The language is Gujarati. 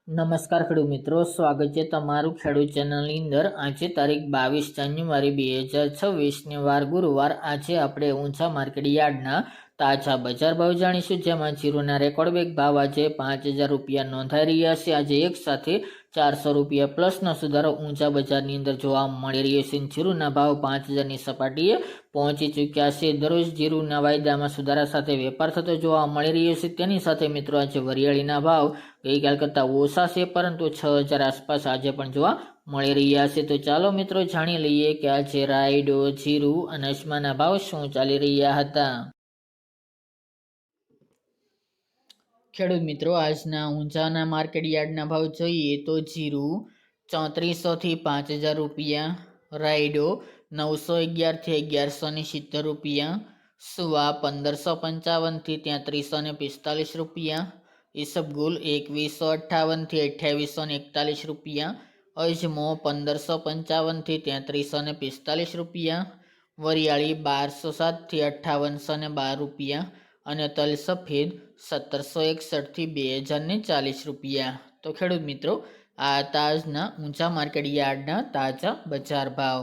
નમસ્કાર ખેડૂત મિત્રો, સ્વાગત છે તમારું ખેડૂત ચેનલની અંદર। આજે તારીખ 22 જાન્યુઆરી 2026 વાર ગુરુવાર। આજે આપણે ઊંચા માર્કેટ યાર્ડના તાજા બજાર ભાવ જાણીશું, જેમાં જીરુના રેકોર્ડ બ્રેક ભાવ આજે 5000 રૂપિયા નોંધાઈ રહ્યા છે। આજે એક સાથે 400 રૂપિયા પ્લસનો સુધારો ઊંચા બજારની અંદર જોવા મળી રહ્યો છે। જીરુના ભાવ 5000ની સપાટીએ પહોંચી ચૂક્યા છે। દરરોજ જીરુના વાયદામાં સુધારા સાથે વેપાર થતો જોવા મળી રહ્યો છે। તેની સાથે મિત્રો આજે વરિયાળીના ભાવ ગઈકાલ કરતાં ઓછા છે, પરંતુ 6000 આસપાસ આજે પણ જોવા મળી રહ્યા છે। તો ચાલો મિત્રો જાણી લઈએ કે આજે રાયડો, જીરું અને અજમાના ભાવ શું ચાલી રહ્યા હતા। ખેડૂત મિત્રો, આજના ઊંચાના માર્કેટ યાર્ડના ભાવ જોઈએ તો જીરું 3400 થી 5000 રૂપિયા, રાયડો 911 થી 1170 રૂપિયા, સુવા 1555 થી 3345 રૂપિયા, ઈસબગુલ 2158 થી 2841 રૂપિયા, અજમો 1555 થી 3345 રૂપિયા, વરિયાળી 1207 થી 5812 રૂપિયા અને તલ સફેદ 1761 થી 2040 રૂપિયા। તો ખેડૂત મિત્રો, આ તાજના ઊંચા માર્કેટ યાર્ડના તાજા બજાર ભાવ।